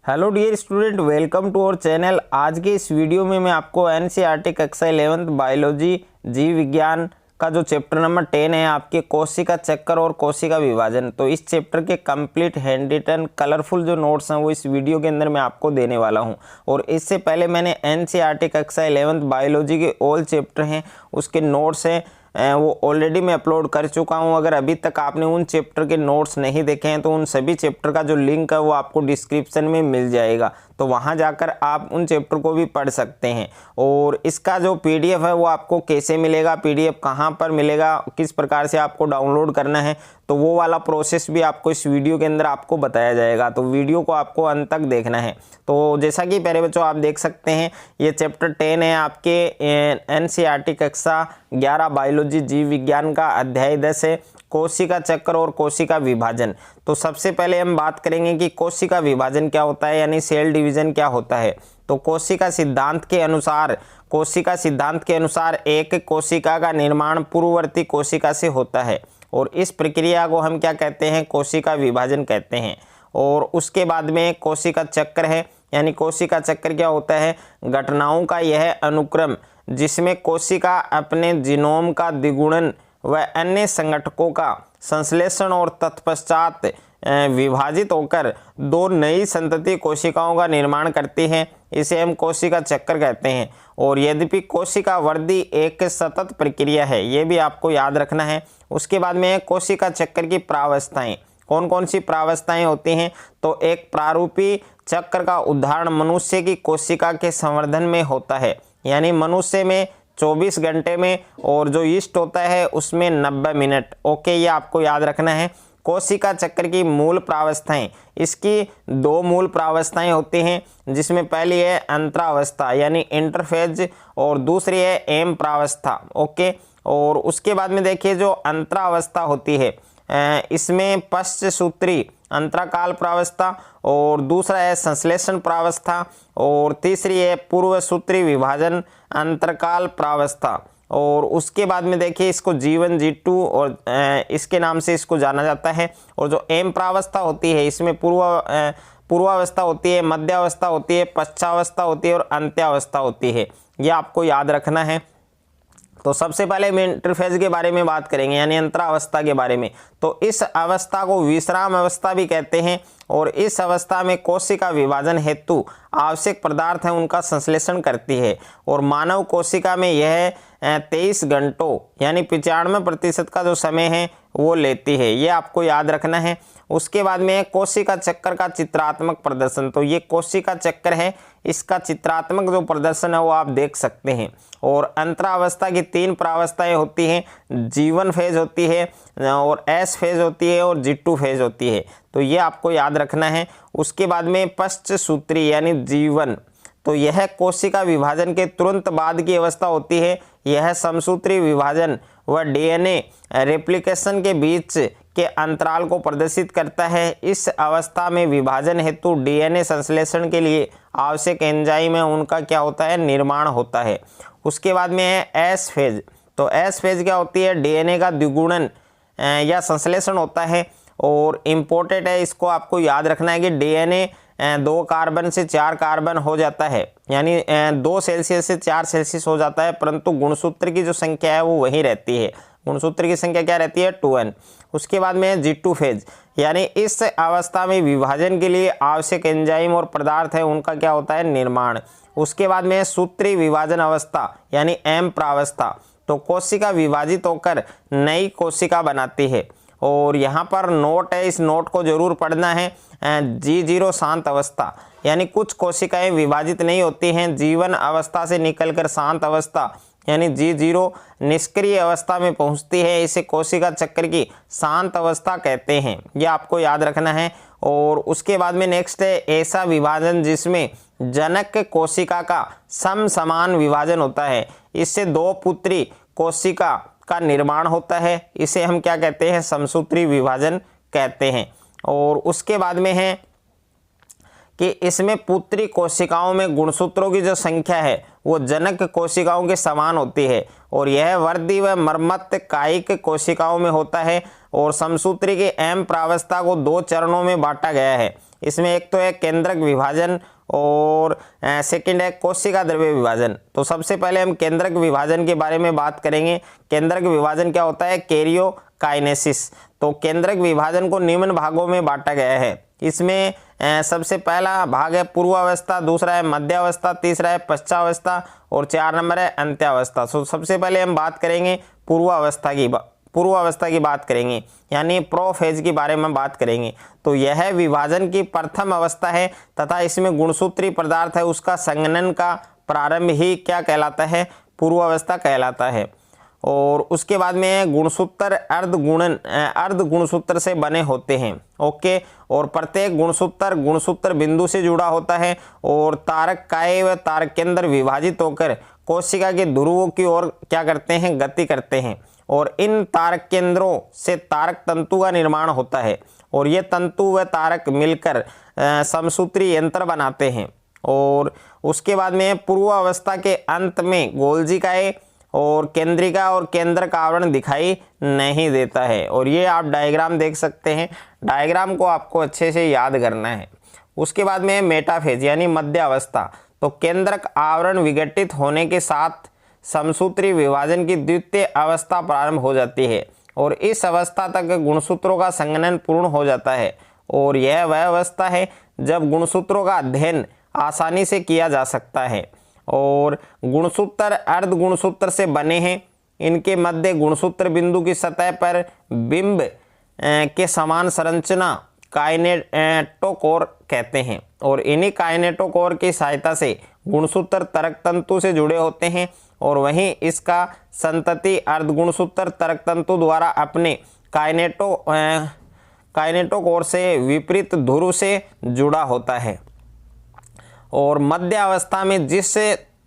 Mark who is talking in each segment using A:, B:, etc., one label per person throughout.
A: Hello dear student, welcome to our channel. आज के इस वीडियो में मैं आपको एनसीईआरटी कक्षा 11th बायोलॉजी जीव विज्ञान का जो चैप्टर नंबर 10 है आपके कोशिका चक्कर और कोशिका विभाजन, तो इस चैप्टर के कंप्लीट हैंड रिटन कलरफुल जो नोट्स हैं वो इस वीडियो के अंदर मैं आपको देने वाला हूं। और इससे पहले मैंने एनसीईआरटी कक्षा 11th बायोलॉजी के ऑल चैप्टर हैं उसके नोट्स हैं वो ऑलरेडी मैं अपलोड कर चुका हूं। अगर अभी तक आपने उन चैप्टर के नोट्स नहीं देखे हैं तो उन सभी चैप्टर का जो लिंक है वो आपको डिस्क्रिप्शन में मिल जाएगा, तो वहां जाकर आप उन चैप्टर को भी पढ़ सकते हैं। और इसका जो पीडीएफ है वो आपको कैसे मिलेगा, पीडीएफ कहां पर मिलेगा, किस प्रकार से आपको डाउनलोड करना है, तो वो वाला प्रोसेस भी आपको इस वीडियो के अंदर आपको बताया जाएगा। तो वीडियो को आपको अंत तक देखना है। तो जैसा कि प्यारे बच्चों आप देख सकते हैं ये चैप्टर 10 है आपके एनसीईआरटी कक्षा 11 बायोलॉजी जीव विज्ञान का अध्याय 10 है कोशिका चक्र और कोशिका विभाजन। तो सबसे पहले हम बात करेंगे कि कोशिका विभाजन क्या होता है, यानी सेल डिवीजन क्या होता है। तो कोशिका सिद्धांत के अनुसार एक कोशिका का निर्माण पूर्ववर्ती कोशिका से होता है और इस प्रक्रिया को हम क्या कहते हैं, कोशिका विभाजन कहते हैं। और उसके बाद में कोशिका चक्र है, यानी कोशिका चक्र क्या होता है, घटनाओं का यह अनुक्रम जिसमें कोशिका अपने जीनोम का द्विगुणन व अन्य संगठकों का संश्लेषण और तत्पश्चात विभाजित होकर दो नई संतति कोशिकाओं का निर्माण करती हैं, इसे हम कोशिका चक्र कहते हैं। और यद्यपि कोशिका वृद्धि एक सतत प्रक्रिया है, ये भी आपको याद रखना है। उसके बाद में कोशिका चक्र की प्रावस्थाएं, कौन कौन सी प्रावस्थाएं होती हैं, तो एक प्रारूपी चक्र का उदाहरण मनुष्य की कोशिका के संवर्धन में होता है, यानी मनुष्य में 24 घंटे में और जो ईस्ट होता है उसमें 90 मिनट। ओके, ये आपको याद रखना है। कोशिका चक्र की मूल प्रावस्थाएं, इसकी दो मूल प्रावस्थाएं होती हैं, जिसमें पहली है अंतरावस्था यानी इंटरफेज और दूसरी है एम प्रावस्था। ओके, और उसके बाद में देखिए जो अंतरावस्था होती है इसमें पश्चसूत्री अंतराकाल प्रावस्था और दूसरा है संश्लेषण प्रावस्था और तीसरी है पूर्वसूत्री विभाजन अंतरकाल प्रावस्था। और उसके बाद में देखिए इसको जीवन G2 और इसके नाम से इसको जाना जाता है। और जो एम प्रावस्था होती है इसमें पूर्वावस्था होती है, मध्यावस्था होती है, पश्चावस्था होती है और अंत्यावस्था होती है, ये आपको याद रखना है। तो सबसे पहले हम इंटरफेज के बारे में बात करेंगे, यानी अंतरावस्था के बारे में। तो इस अवस्था को विश्राम अवस्था भी कहते हैं और इस अवस्था में कोशिका विभाजन हेतु आवश्यक पदार्थ है उनका संश्लेषण करती है और मानव कोशिका में यह 23 घंटों यानी 95% का जो समय है वो लेती है, ये आपको याद रखना है। उसके बाद में कोशिका चक्र का चित्रात्मक प्रदर्शन, तो ये कोशिका चक्र है, इसका चित्रात्मक जो प्रदर्शन है वो आप देख सकते हैं। और अंतरावस्था की 3 प्रावस्थाएं होती हैं, G1 फेज होती है और S फेज होती है और G2 फेज होती है, तो ये आपको याद रखना है। उसके बाद में पश्चसूत्री यानी G1, तो यह कोशिका विभाजन के तुरंत बाद की अवस्था होती है। यह समसूत्री विभाजन व डीएनए रेप्लिकेशन के बीच के अंतराल को प्रदर्शित करता है। इस अवस्था में विभाजन हेतु डीएनए संश्लेषण के लिए आवश्यक एंजाइम है उनका क्या होता है, निर्माण होता है। उसके बाद में है एस फेज, तो एस फेज क्या होती है, डीएनए का द्विगुणन या संश्लेषण होता है और इम्पोर्टेंट है, इसको आपको याद रखना है कि डीएनए 2 कार्बन से 4 कार्बन हो जाता है, यानी 2 सेल्सियस से 4 सेल्सियस हो जाता है, परंतु गुणसूत्र की जो संख्या है वो वही रहती है। गुणसूत्र की संख्या क्या रहती है, 2n। उसके बाद में G2 फेज, यानी इस अवस्था में विभाजन के लिए आवश्यक एंजाइम और पदार्थ है उनका क्या होता है, निर्माण। उसके बाद में सूत्री विभाजन अवस्था यानी एम प्रावस्था, तो कोशिका विभाजित होकर नई कोशिका बनाती है। और यहाँ पर नोट है, इस नोट को जरूर पढ़ना है। G0 शांत अवस्था, यानी कुछ कोशिकाएं विभाजित नहीं होती हैं, G1 अवस्था से निकलकर शांत अवस्था यानी G0 निष्क्रिय अवस्था में पहुंचती है, इसे कोशिका चक्र की शांत अवस्था कहते हैं, यह आपको याद रखना है। और उसके बाद में नेक्स्ट है ऐसा विभाजन जिसमें जनक कोशिका का समसमान विभाजन होता है, इससे 2 पुत्री कोशिका का निर्माण होता है, इसे हम क्या कहते हैं, समसूत्री विभाजन कहते हैं। और उसके बाद में है कि इसमें पुत्री कोशिकाओं में गुणसूत्रों की जो संख्या है वो जनक कोशिकाओं के समान होती है और यह वृद्धि व मर्मत कायिक कोशिकाओं में होता है। और समसूत्री की एम प्रावस्था को 2 चरणों में बांटा गया है, इसमें एक तो है केंद्रक विभाजन और सेकंड है कोशिका द्रव्य विभाजन। तो सबसे पहले हम केंद्रक विभाजन के बारे में बात करेंगे। केंद्रक विभाजन क्या होता है? कैरियोकाइनेसिस। तो केंद्रक विभाजन को निम्न भागों में बांटा गया है। इसमें सबसे पहला भाग है पूर्वावस्था, दूसरा है मध्यावस्था, तीसरा है पश्चावस्था और 4 नंबर है अंत्यावस्था। तो सबसे पहले हम बात करेंगे पूर्वावस्था की बात करेंगे, यानी प्रोफेज के बारे में बात करेंगे। तो यह विभाजन की प्रथम अवस्था है तथा इसमें गुणसूत्री पदार्थ है, उसका संघनन का प्रारंभ ही क्या कहलाता है? पूर्वावस्था कहलाता है। और उसके बाद में गुणसूत्र अर्ध गुणसूत्र से बने होते हैं। ओके, और प्रत्येक गुणसूत्र बिंदु से जुड़ा होता है और तारक काय व तारक केंद्र विभाजित होकर कोशिका के ध्रुवों की ओर क्या करते हैं? गति करते हैं। और इन तारक केंद्रों से तारक तंतु का निर्माण होता है और ये तंतु व तारक मिलकर समसूत्री यंत्र बनाते हैं। और उसके बाद में पूर्वावस्था के अंत में गोलजिकाएं और केंद्रिका और केंद्र का आवरण दिखाई नहीं देता है। और ये आप डायग्राम देख सकते हैं, डायग्राम को आपको अच्छे से याद करना है। उसके बाद में मेटाफेज यानी मध्यावस्था। तो केंद्रक आवरण विघटित होने के साथ समसूत्री विभाजन की द्वितीय अवस्था प्रारंभ हो जाती है और इस अवस्था तक गुणसूत्रों का संघनन पूर्ण हो जाता है। और यह वह अवस्था है जब गुणसूत्रों का अध्ययन आसानी से किया जा सकता है। और गुणसूत्र अर्ध गुणसूत्र से बने हैं। इनके मध्य गुणसूत्र बिंदु की सतह पर बिंब के समान संरचना काइनेटोकोर कहते हैं और इन्हीं काइनेटोकोर की सहायता से गुणसूत्र तरक तंतु से जुड़े होते हैं और वहीं इसका संतति अर्धगुणसूत्र तरक तंतु द्वारा अपने काइनेटोकोर से विपरीत ध्रुव से जुड़ा होता है। और मध्य अवस्था में जिस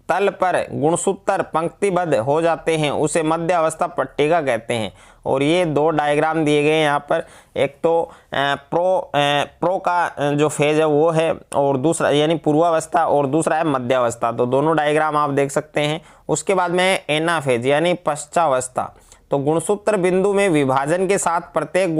A: तल पर गुणसूत्र पंक्तिबद्ध हो जाते हैं उसे मध्य अवस्था पट्टिका कहते हैं। और ये 2 डायग्राम दिए गए हैं यहाँ पर, एक तो प्रो का जो फेज है वो है और दूसरा यानी पूर्वावस्था और दूसरा है मध्यावस्था। तो दोनों डायग्राम आप देख सकते हैं। उसके बाद में एना फेज यानी पश्चावस्था। तो गुणसूत्र बिंदु में विभाजन के साथ प्रत्येक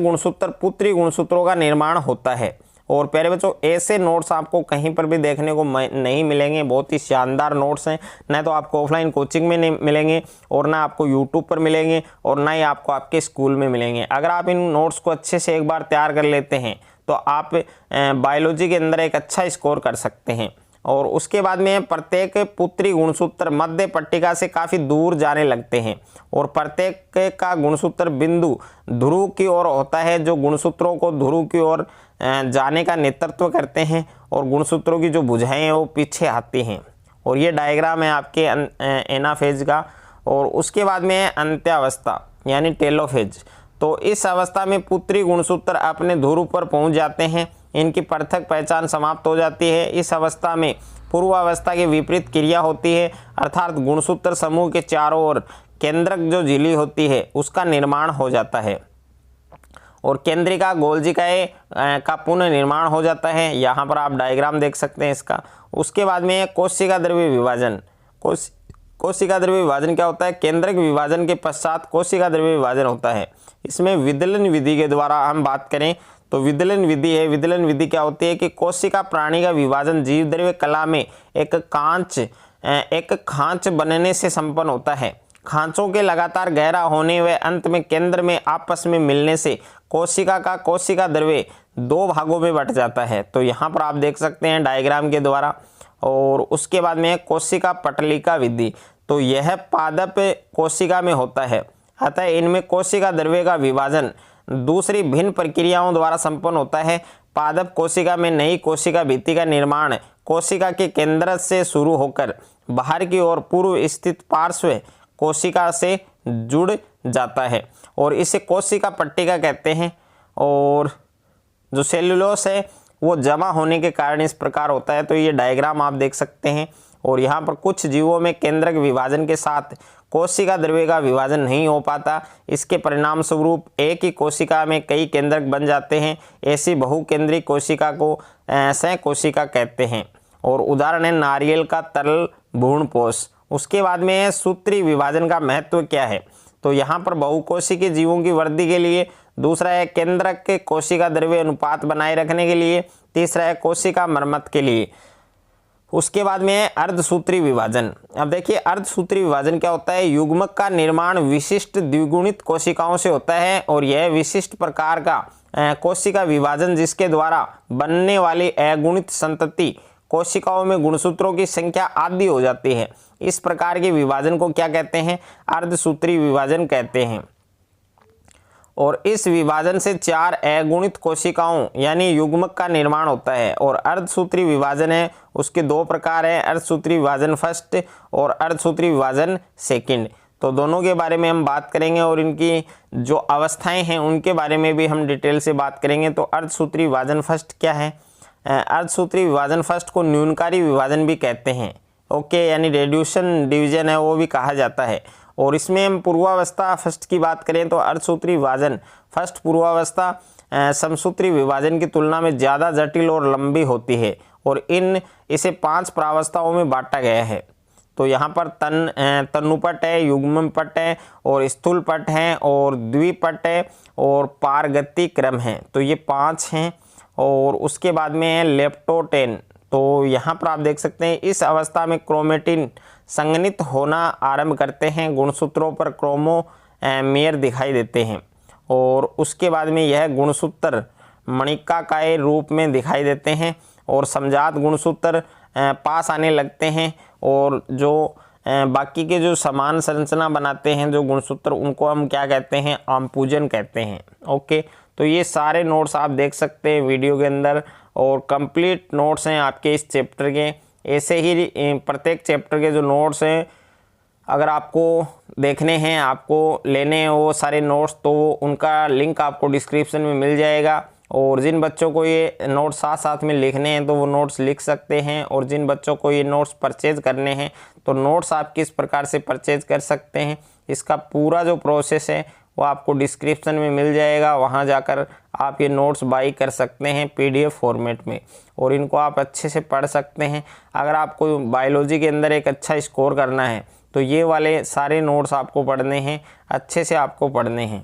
A: गुणसूत्र पुत्री गुणसूत्रों का निर्माण होता है। और प्यारे बच्चों, ऐसे नोट्स आपको कहीं पर भी देखने को नहीं मिलेंगे। बहुत ही शानदार नोट्स हैं, न तो आपको ऑफलाइन कोचिंग में नहीं मिलेंगे और ना आपको यूट्यूब पर मिलेंगे और ना ही आपको आपके स्कूल में मिलेंगे। अगर आप इन नोट्स को अच्छे से एक बार तैयार कर लेते हैं तो आप बायोलॉजी के अंदर एक अच्छा स्कोर कर सकते हैं। और उसके बाद में प्रत्येक पुत्री गुणसूत्र मध्य पट्टिका से काफ़ी दूर जाने लगते हैं और प्रत्येक का गुणसूत्र बिंदु ध्रुव की ओर होता है, जो गुणसूत्रों को ध्रुव की ओर जाने का नेतृत्व करते हैं और गुणसूत्रों की जो भुजाएं हैं वो पीछे आती हैं। और ये डायग्राम है आपके एनाफेज का। और उसके बाद में अंत्यावस्था यानी टेलोफेज। तो इस अवस्था में पुत्री गुणसूत्र अपने ध्रुव पर पहुंच जाते हैं, इनकी पृथक पहचान समाप्त हो जाती है। इस अवस्था में पूर्वावस्था के विपरीत क्रिया होती है, अर्थात गुणसूत्र समूह के चारों ओर केंद्रक जो झिल्ली होती है उसका निर्माण हो जाता है और केंद्रिका गोलजिकाएं का पुनः निर्माण हो जाता है। यहाँ पर आप डायग्राम देख सकते हैं इसका। उसके बाद में कोशिका द्रव्य विभाजन। कोशिका द्रव्य विभाजन क्या होता है? केंद्रक विभाजन के पश्चात कोशिका द्रव्य विभाजन होता है। इसमें विदलन विधि के द्वारा हम बात करें तो विदलन विधि है। विदलन विधि क्या होती है कि कोशिका प्राणी का विभाजन जीव द्रव्य कला में एक खांच बनने से संपन्न होता है। खांचों के लगातार गहरा होने व अंत में केंद्र में आपस में मिलने से कोशिका का कोशिका द्रव्य 2 भागों में बट जाता है। तो यहाँ पर आप देख सकते हैं डायग्राम के द्वारा। और उसके बाद में कोशिका पटलिका विधि। तो यह पादप कोशिका में होता है, अतः इनमें कोशिका द्रव्य का विभाजन दूसरी भिन्न प्रक्रियाओं द्वारा संपन्न होता है। पादप कोशिका में नई कोशिका भित्ति का निर्माण कोशिका के केंद्र से शुरू होकर बाहर की ओर पूर्व स्थित पार्श्व कोशिका से जुड़ जाता है और इसे कोशिका पट्टिका कहते हैं। और जो सेल्यूलोस है वो जमा होने के कारण इस प्रकार होता है। तो ये डायग्राम आप देख सकते हैं। और यहाँ पर कुछ जीवों में केंद्रक विभाजन के साथ कोशिका द्रव्य का विभाजन नहीं हो पाता। इसके परिणाम स्वरूप एक ही कोशिका में कई केंद्रक बन जाते हैं। ऐसी बहुकेंद्रीय कोशिका को सहकोशिका कहते हैं। और उदाहरण है नारियल का तरल भ्रूणपोष। उसके बाद में सूत्री विभाजन का महत्व क्या है? तो यहाँ पर बहुकोशिकीय जीवों की वृद्धि के लिए दूसरा है केंद्रक के कोशिका द्रव्य अनुपात बनाए रखने के लिए। तीसरा है कोशिका मरम्मत के लिए। उसके बाद में है अर्धसूत्री विभाजन। अब देखिए अर्धसूत्री विभाजन क्या होता है, युग्मक का निर्माण विशिष्ट द्विगुणित कोशिकाओं से होता है और यह विशिष्ट प्रकार का कोशिका विभाजन जिसके द्वारा बनने वाली अगुणित संतति कोशिकाओं में गुणसूत्रों की संख्या आधी हो जाती है। इस प्रकार के विभाजन को क्या कहते हैं, अर्धसूत्री विभाजन कहते हैं। और इस विभाजन से 4 अगुणित कोशिकाओं यानी युग्मक का निर्माण होता है। और अर्धसूत्री विभाजन है उसके 2 प्रकार हैं, अर्धसूत्री विभाजन फर्स्ट और अर्धसूत्री विभाजन सेकंड। तो दोनों के बारे में हम बात करेंगे और इनकी जो अवस्थाएं हैं उनके बारे में भी हम डिटेल से बात करेंगे। तो अर्धसूत्री विभाजन फर्स्ट क्या है, अर्धसूत्री विभाजन फर्स्ट को न्यूनकारी विभाजन भी कहते हैं, ओके, यानी रेड्यूशन डिवीजन है वो भी कहा जाता है। और इसमें हम पूर्वावस्था फर्स्ट की बात करें तो अर्धसूत्री विभाजन फर्स्ट पूर्वावस्था समसूत्री विभाजन की तुलना में ज़्यादा जटिल और लंबी होती है और इसे 5 प्रावस्थाओं में बांटा गया है। तो यहाँ पर तनुपट है, युग्मपट है और स्थूलपट है और द्विपट है और पारगति क्रम है। तो ये 5 हैं। और उसके बाद में है लेप्टोटेन। तो यहाँ पर आप देख सकते हैं इस अवस्था में क्रोमेटिन संघनित होना आरंभ करते हैं, गुणसूत्रों पर क्रोमोमेर दिखाई देते हैं और उसके बाद में यह गुणसूत्र मणिकाकाय रूप में दिखाई देते हैं और समजात गुणसूत्र पास आने लगते हैं। और जो बाकी के जो समान संरचना बनाते हैं जो गुणसूत्र उनको हम क्या कहते हैं, आमपूजन कहते हैं, ओके। तो ये सारे नोट्स आप देख सकते हैं वीडियो के अंदर और कंप्लीट नोट्स हैं आपके इस चैप्टर के। ऐसे ही प्रत्येक चैप्टर के जो नोट्स हैं अगर आपको देखने हैं, आपको लेने हैं वो सारे नोट्स, तो उनका लिंक आपको डिस्क्रिप्शन में मिल जाएगा। और जिन बच्चों को ये नोट्स साथ साथ में लिखने हैं तो वो नोट्स लिख सकते हैं। और जिन बच्चों को ये नोट्स परचेज करने हैं तो नोट्स आप किस प्रकार से परचेज कर सकते हैं, इसका पूरा जो प्रोसेस है वो आपको डिस्क्रिप्शन में मिल जाएगा। वहाँ जाकर आप ये नोट्स बाई कर सकते हैं PDF फॉर्मेट में और इनको आप अच्छे से पढ़ सकते हैं। अगर आपको बायोलॉजी के अंदर एक अच्छा स्कोर करना है तो ये वाले सारे नोट्स आपको पढ़ने हैं, अच्छे से आपको पढ़ने हैं।